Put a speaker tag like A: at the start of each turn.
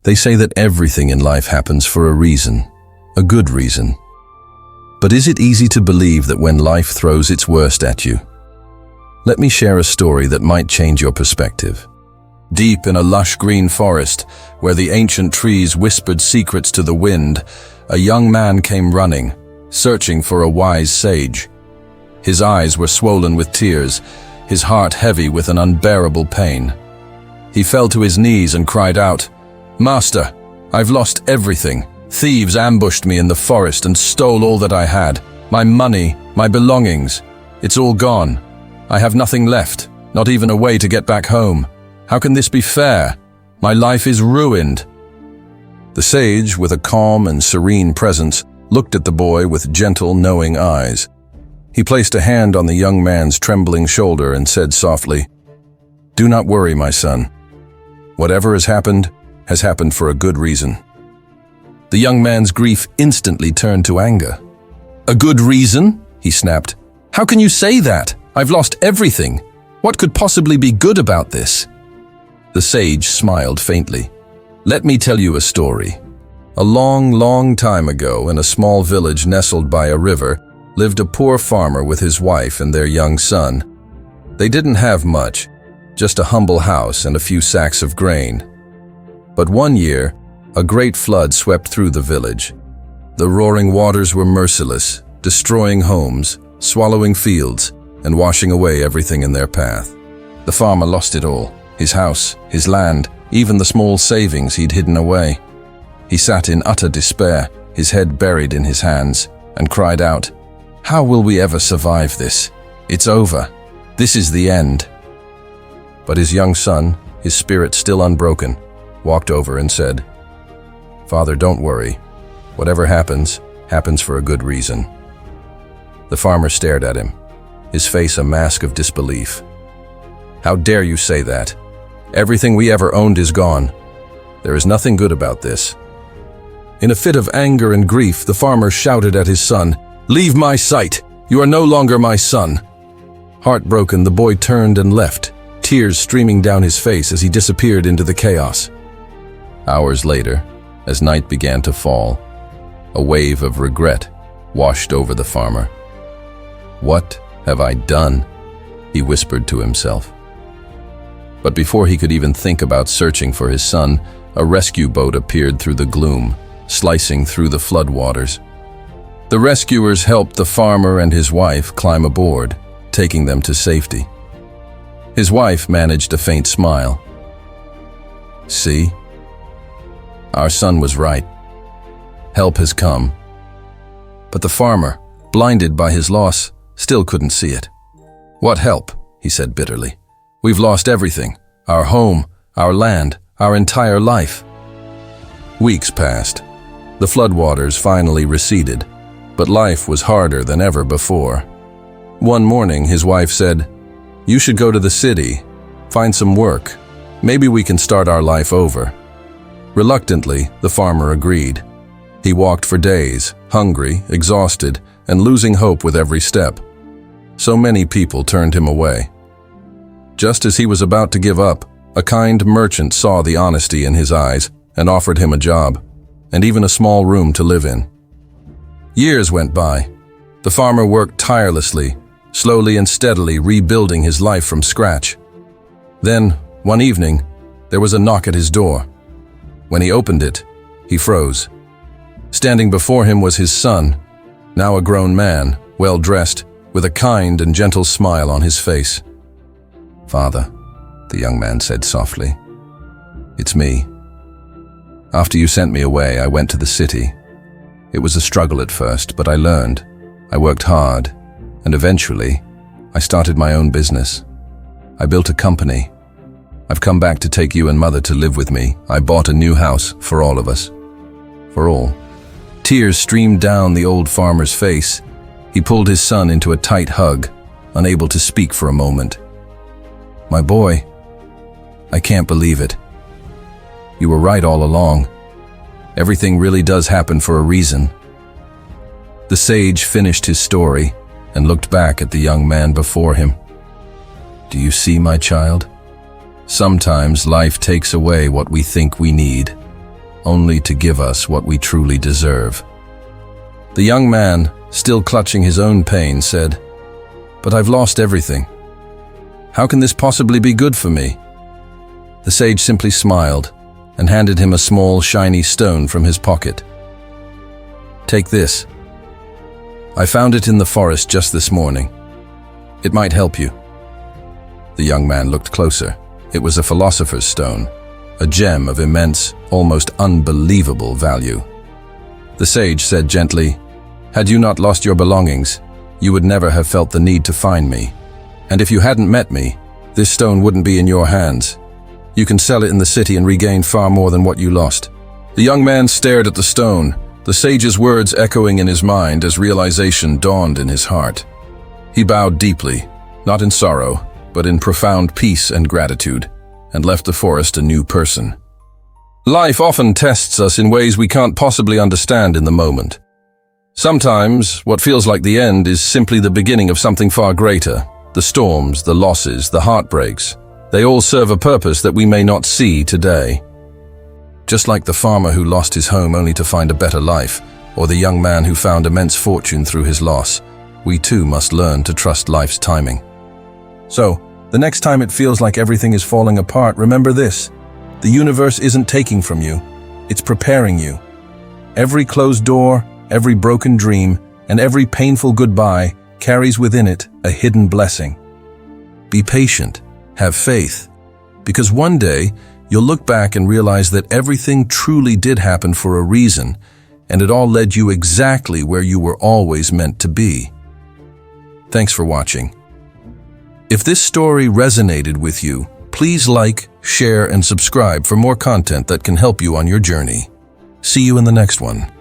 A: They say that everything in life happens for a reason, a good reason. But is it easy to believe that when life throws its worst at you? Let me share a story that might change your perspective. Deep in a lush green forest, where the ancient trees whispered secrets to the wind, a young man came running, searching for a wise sage. His eyes were swollen with tears, his heart heavy with an unbearable pain. He fell to his knees and cried out, "Master, I've lost everything. Thieves ambushed me in the forest and stole all that I had. My money, my belongings. It's all gone. I have nothing left, not even a way to get back home. How can this be fair? My life is ruined." The sage, with a calm and serene presence, looked at the boy with gentle, knowing eyes. He placed a hand on the young man's trembling shoulder and said softly, "Do not worry, my son. Whatever has happened for a good reason." The young man's grief instantly turned to anger. "A good reason?" he snapped. "How can you say that? I've lost everything. What could possibly be good about this?" The sage smiled faintly. "Let me tell you a story. A long, long time ago, in a small village nestled by a river, lived a poor farmer with his wife and their young son. They didn't have much, just a humble house and a few sacks of grain. But one year, a great flood swept through the village. The roaring waters were merciless, destroying homes, swallowing fields, and washing away everything in their path. The farmer lost it all, his house, his land, even the small savings he'd hidden away. He sat in utter despair, his head buried in his hands, and cried out, "How will we ever survive this? It's over. This is the end." But his young son, his spirit still unbroken, walked over and said, "Father, don't worry. Whatever happens for a good reason." The farmer stared at him, his face a mask of disbelief. "How dare you say that? Everything we ever owned is gone. There is nothing good about this." In a fit of anger and grief, the farmer shouted at his son, "Leave my sight! You are no longer my son!" Heartbroken, the boy turned and left, tears streaming down his face as he disappeared into the chaos. Hours later, as night began to fall, a wave of regret washed over the farmer. "What have I done?" he whispered to himself. But before he could even think about searching for his son, a rescue boat appeared through the gloom, slicing through the floodwaters. The rescuers helped the farmer and his wife climb aboard, taking them to safety. His wife managed a faint smile. "See? Our son was right. Help has come." But the farmer, blinded by his loss, still couldn't see it. "What help?" he said bitterly. "We've lost everything. Our home, our land, our entire life." Weeks passed. The floodwaters finally receded, but life was harder than ever before. One morning, his wife said, "You should go to the city, find some work. Maybe we can start our life over." Reluctantly, the farmer agreed. He walked for days, hungry, exhausted, and losing hope with every step. So many people turned him away. Just as he was about to give up, a kind merchant saw the honesty in his eyes and offered him a job, and even a small room to live in. Years went by. The farmer worked tirelessly, slowly and steadily rebuilding his life from scratch. Then, one evening, there was a knock at his door. When he opened it, he froze. Standing before him was his son, now a grown man, well-dressed, with a kind and gentle smile on his face. "Father," the young man said softly, "it's me. After you sent me away, I went to the city. It was a struggle at first, but I learned. I worked hard, and eventually, I started my own business. I built a company. I've come back to take you and Mother to live with me. I bought a new house for all of us. For all." Tears streamed down the old farmer's face. He pulled his son into a tight hug, unable to speak for a moment. "My boy, I can't believe it. You were right all along. Everything really does happen for a reason." The sage finished his story and looked back at the young man before him. "Do you see, my child? Sometimes life takes away what we think we need, only to give us what we truly deserve. The young man, still clutching his own pain, said, "But I've lost everything. How can this possibly be good for me?" The sage simply smiled and handed him a small, shiny stone from his pocket. "Take this. I found it in the forest just this morning. It might help you." The young man looked closer. It was a philosopher's stone, a gem of immense, almost unbelievable value. The sage said gently, "Had you not lost your belongings, you would never have felt the need to find me. And if you hadn't met me, this stone wouldn't be in your hands. You can sell it in the city and regain far more than what you lost." The young man stared at the stone, the sage's words echoing in his mind as realization dawned in his heart. He bowed deeply, not in sorrow, but in profound peace and gratitude, and left the forest a new person. Life often tests us in ways we can't possibly understand in the moment. Sometimes, what feels like the end is simply the beginning of something far greater. The storms, the losses, the heartbreaks, they all serve a purpose that we may not see today. Just like the farmer who lost his home only to find a better life, or the young man who found immense fortune through his loss, we too must learn to trust life's timing. So, the next time it feels like everything is falling apart, remember this: the universe isn't taking from you, it's preparing you. Every closed door, every broken dream, and every painful goodbye carries within it a hidden blessing. Be patient, have faith, because one day you'll look back and realize that everything truly did happen for a reason, and it all led you exactly where you were always meant to be. Thanks for watching. If this story resonated with you, please like, share, and subscribe for more content that can help you on your journey. See you in the next one.